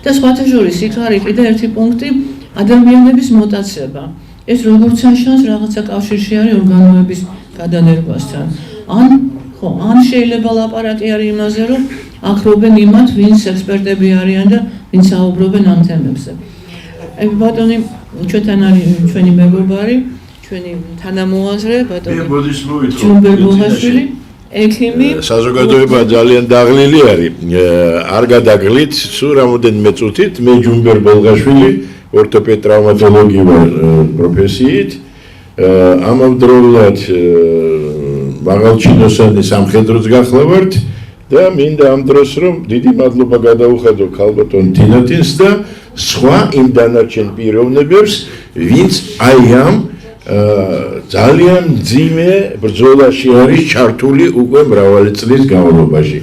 და სხვათა შორის იქ არის კიდე ერთი პუნქტი ადამიანების მოტაცება. ეს როგორც ჩანს რაღაცა კავშირში არის ორგანოების გადანერგვასთან. ან შეიძლება ლაპარაკი არის იმაზე, რომ ახლობენ იმათ, ვინც ექსპერტები არიან და ვინც საუბრობენ ამ თემებზე. ბატონი ჩვენთან არის ჩვენი მეგობარი, ჩვენი თანამოაზრე, ბატონი ჯუმბერ ბოლღაშვილი, ექიმი. საზოგადოება ძალიან დაღლილი არის. არ გადაგლით, სულ რამოდენიმე წუთით მე ჯუმბერ ბოლღაშვილი, ორთოპედ ტრავმატოლოგი ვარ პროფესიით. ამავდროულად მაღალჩინოსანი სამხედროც გახლავართ და მინდა ამ დროს რომ დიდი მადლობა გადაუხადო ქალბატონ თინათინს და სხვა იმ დანარჩენ პიროვნებებს, ვინც აი ამ ძალიან მძიმე ბრძოლაში არის ჩართული უკვე მრავალი წლის განმავლობაში.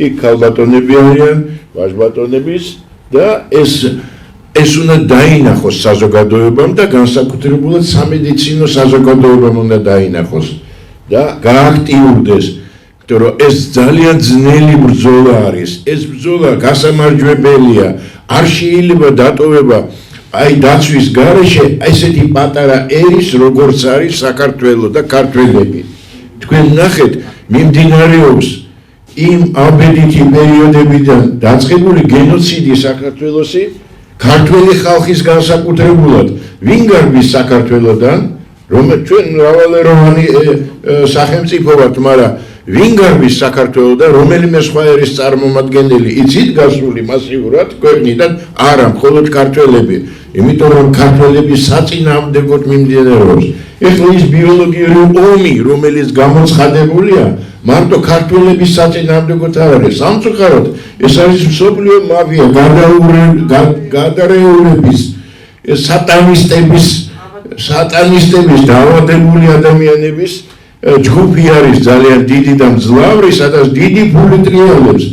იქ ქალბატონები არიან, ვაჟბატონების და ეს უნდა დაინახოს საზოგადოებამ და განსაკუთრებულად სამედიცინო საზოგადოებამ უნდა დაინახოს და გააქტიურდეს, იმიტომ რომ ეს ძალიან ძნელი ბრძოლა არის. ეს ბრძოლა გასამარჯვებელია, არ შეიძლება დატოვება აი დაცვის გარეშე ესეთი პატარა ერის როგორც არის საქართველო და ქართველები. თქვენ ნახეთ, მიმდინარეობს იმ აბედითი პერიოდებიდან დაწყებული გენოციდი საქართველოსი ქართველი ხალხის განსაკუთრებულად. ვინ გარბის საქართველოდან, ჩვენ მრავალეროვანი სახელმწიფო ვართ, მაგრამ ვინ გარბის საქართველოდან, რომელიმე სხვა ერის წარმომადგენელი იცით გასული მასიურად ქვეყნიდან? არა, მხოლოდ ქართველები. იმიტომ რომ ქართველების საწინააღმდეგოდ მიმდინარეობს. ეხლა ის ბიოლოგიური ომი, რომელიც გამოცხადებულია, მარტო ქართველების საწინააღმდეგოდ არ არის. სამწუხაროდ, ეს არის მსოფლიო მაფია, გადარეულების, სატანისტების დაავადებული ადამიანების ჯგუფი არის ძალიან დიდი და მძლავრი, სადაც დიდი ფული ტრიალებს,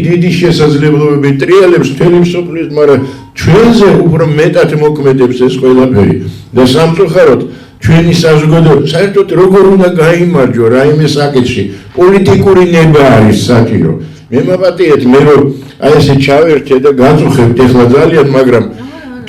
დიდი შესაძლებლობები ტრიალებს მთელი მსოფლიოს, მაგრამ ჩვენზე უფრო მეტად მოქმედებს ეს ყველაფერი. და სამწუხაროდ, ჩვენი საზოგადოება საერთოდ როგორ უნდა გაიმარჯვა რაიმე საკითხში, პოლიტიკური ნება არის საჭირო. მე მაპატიეთ, მე რომ აი ესე ჩავერთე და გაწუხებთ ეხლა ძალიან, მაგრამ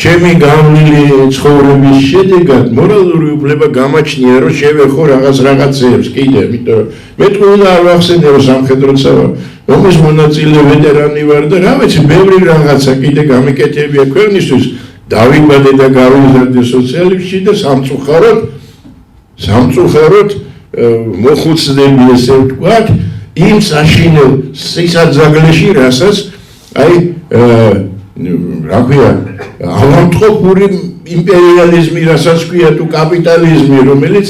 ჩემი გავლილი ცხოვრების შედეგად მორალური უფლება გამაჩნია, რომ შევეხო რაღაცეებს კიდე, იმიტომ რომ მე თვითონ არ ვახსენე, რომ სამხედროცა ვარ, რომის მონაწილე ვეტერანი ვარ და რა ვიცი, ბევრი რაღაცა კიდე გამიკეთებია ქვეყნისთვის, დავიბადე და გავიზარდე სოციალიზმში და სამწუხაროდ მოხუცდები ესე ვთქვათ, იმ საშინელ სისაძაგლეში, რასაც აი რა ქვია, ავადმყოფური იმპერიალიზმი, რასაც ქვია თუ კაპიტალიზმი, რომელიც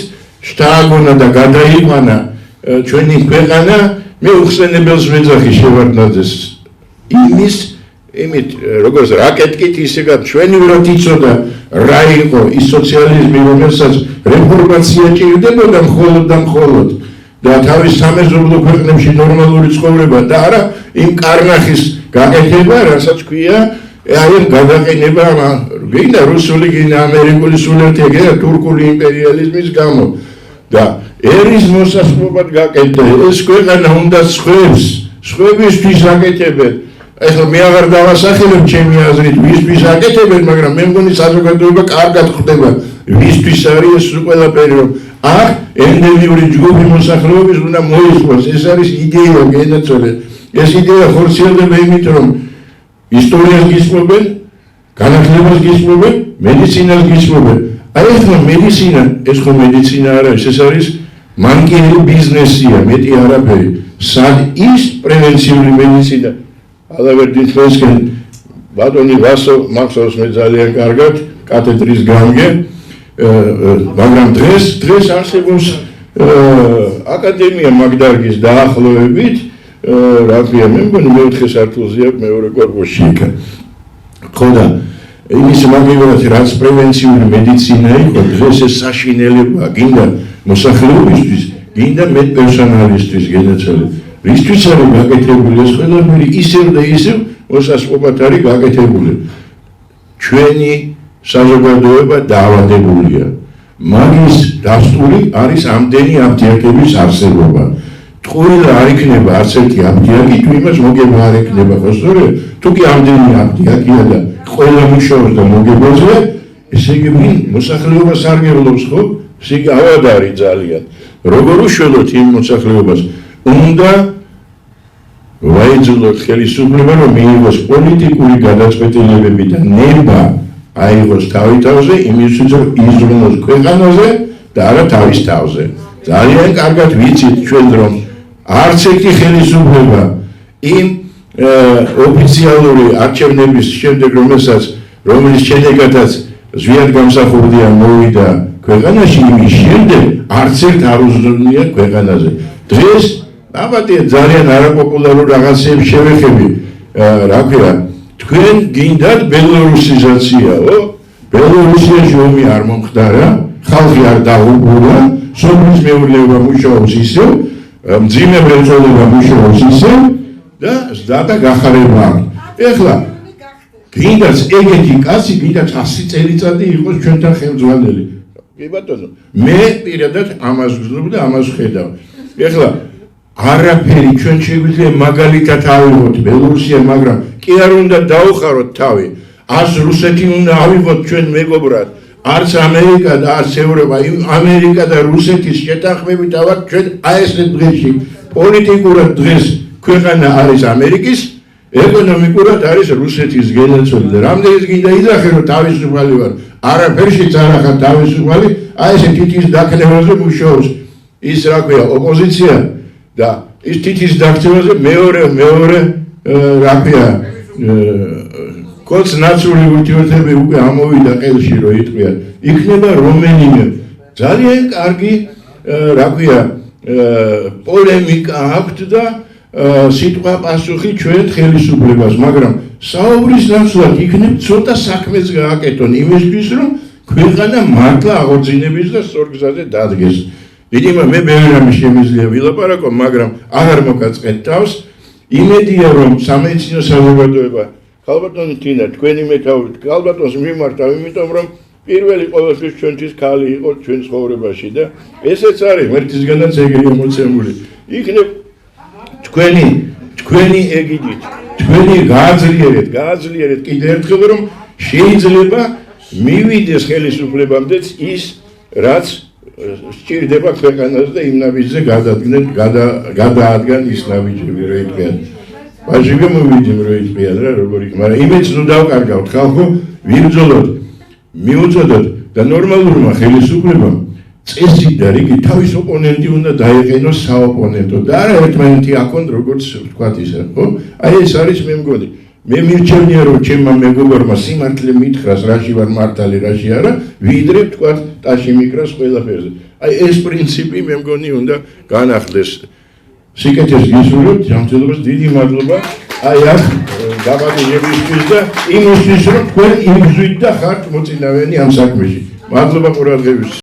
შთააგონა და გადაიყვანა ჩვენი ქვეყანა, მე უხსენებელს ვეძახი შევარდნაძეს იმით, როგორც რაკეტკით ისეგად ჩვენივრად იცოდა რა იყო ის სოციალიზმი, რომელსაც რეფორმაცია ჭირდებოდა მხოლოდ და თავის სამეზობლო ქვეყნებში ნორმალური ცხოვრება და არა იმ კარნახის გაკეთება, რასაც ქვია აი გადაყენება გინდა რუსული, გინდა ამერიკული სულერთი, გინდა თურქული იმპერიალიზმის გამო და ერის მოსასწრობად გაკეთდა. ეს ქვეყანა უნდა სხვებისთვის აკეთებენ. ეხლა მე აღარ დავასახელებ ჩემი აზრით ვისთვის აკეთებენ, მაგრამ მე მგონი საზოგადოება კარგად ხვდება ვისთვის არის ეს ყველაფერი, რომ აქ ენდემიური ჯგუფი მოსახლეობის უნდა მოისურვოს. ეს არის იდეა გენაცვლე. ეს იდეა ხორციელდება იმით, რომ ისტორიას გისმობენ, განათლებას გისმობენ, მედიცინას გისმობენ. აი ახლა მედიცინა, ეს ხო მედიცინა არ არის, ეს არის მანკიერი ბიზნესია, მეტი არაფერი. სად ის პრევენციული მედიცინა? ალავერდი თქვენსკენ ბატონი ვასო მახსოვს მე ძალიან კარგად კათედრის გამგე, მაგრამ დღეს არსებობს აკადემია მაგდარგის დაახლოებით, რა ქვია, მე მგონი მეოთხე სართულზეა მეორე კორპუსში იქ. ხო და იმის მაგივრად რაც პრევენციული მედიცინა იყო, დღეს ეს საშინელებაა, გინდა მოსახლეობისთვის, გინდა მედპერსონალისთვის განაცხადი. რისთვის არის გაკეთებული ეს ყველაფერი ისევ და ისევ მოსასწრობად არის გაკეთებული. ჩვენი საზოგადოება დაავადებულია. მაგის დასტური არის ამდენი აფთიაქების არსებობა. ტყუილა არ იქნება არც ერთი აბდიაკი, თუ იმას მოგება არ იქნება, ხო სწორედ? თუ კი ამდენი აბდიაკია და ყველა მუშაობს და მოგებაზე, ესე იგი ვინ მოსახლეობას არ გევლობს, ხო? ესე იგი ავადარი ძალიან. როგორ უშველოთ იმ მოსახლეობას? უნდა ვაიძულოთ ხელისუფლება, რომ მიიღოს პოლიტიკური გადაწყვეტილებები და ნება აიღოს თავი-თავზე, იმისთვის რომ იზრუნოს ქვეყანაზე და არა თავის თავზე. ძალიან კარგად ვიცით ჩვენ რომ არც ერთი ხელისუფლება იმ ოფიციალური არჩევნების შემდეგ, რომელიც შედეგადაც ზვიად გამსახურდია მოვიდა ქვეყანაში, იმის შემდეგ არც ერთ არ უზრუნია ქვეყანაზე. დღეს აბატია ძალიან არაპოპულარულ რაღაცებს შევეხები, რა ქვია, თქვენ გინდათ ბელორუსიზაციაო? ბელორუსიაში ომი არ მომხდარა, ხალხი არ დაღუპულა, სოფლის მეურნეობა მუშაობს ისევ, მძიმე მრეწველობა მუშაობს ისევ და გახარება აქვს. ეხლა გინდათ ეგეთი კაცი, გინდათ 100 წელიწადი იყოს ჩვენთან ხელმძღვანელი. კი ბატონო, მე პირადად ამას ვზნობ და ამას ვხედავ. ეხლა არაფერი ჩვენ შეგვიძლია მაგალითად ავიღოთ ბელორუსია, მაგრამ კი არ უნდა დაუხაროთ თავი. არც რუსეთი უნდა ავიღოთ ჩვენ მეგობრად, არც ამერიკა და არც ევროპა. ამერიკა და რუსეთის შეთანხმებით ავართ ჩვენ აი ეს დღეში. პოლიტიკურად დღეს ქვეყანა არის ამერიკის, ეკონომიკურად არის რუსეთის გენაცვალი და რამდენიც გინდა იძახე რომ თავისუფალი ვარ, არაფერშიც არ ახარ თავისუფალი, აი ესე თითის დაქნევაზე მუშაობს ის რა ქვია ოპოზიცია და ის თითის დაქცევაზე მეორე რა ქვია კოლცნაცური ურთიერთობები უკვე ამოვიდა ყელში რომ იტყვიან. იქნება რომელიმე ძალიან კარგი რა ქვია პოლემიკა აქვთ და სიტყვა პასუხი ჩვენ ხელისუფლებას, მაგრამ საუბრის ნაცვლად იქნებ ცოტა საქმეც გააკეთონ იმისთვის, რომ ქვეყანა მართლა აღორძინების და სწორ გზაზე დადგეს. დიდი მე ბევრი რამე შემიძლია ვილაპარაკო, მაგრამ აღარ მოგაწყეთ თავს. იმედია რომ სამედიცინო საზოგადოება ქალბატონი თინა თქვენი მეთაურით ქალბატონს მიმართავ, იმიტომ რომ პირველი ყოველთვის ჩვენთვის ქალი იყო ჩვენ ცხოვრებაში და ესეც არის ღმერთისგანაც ეგრეა მოცემული. იქნებ თქვენი ეგიდით, თქვენი გააძლიერეთ კიდე ერთხელ რომ შეიძლება მივიდეს ხელისუფლებამდეც ის, რაც სჭირდება ქვეყანას და იმ ნაბიჯზე გადაადგან ის ნაბიჯები, რო იტყვიან. ვაჟები მოვიდნენ რო იტყვიან რა, როგორ იქ, მაგრამ იმეც ნუ დავკარგავთ ხალხო, ვიბრძოლოთ, მიუწოდოთ და ნორმალურმა ხელისუფლებამ წესი და რიგი თავის ოპონენტი უნდა დაეყენოს საოპონენტო და არა ერთმანეთი აქონ როგორც ვთქვათ ისე, ხო? აი ეს არის მე მგონი. მე მირჩევნია რომ ჩემმა მეგობრებმა სიმართლე მითხრას რაში ვარ მართალი, რაში არა, ვიდრე ვთქვათ ტაში მიკრას ყველაფერზე. აი ეს პრინციპი მე მგონი უნდა განახლდეს. სიკეთეს გისურვებთ, ჯანმრთელობას დიდი მადლობა. აი აქ დაბადებისთვის და იმისთვის რომ თქვენ იგზვით და ხართ მოწინავენი ამ საქმეში. მადლობა ყურადღებისთვის.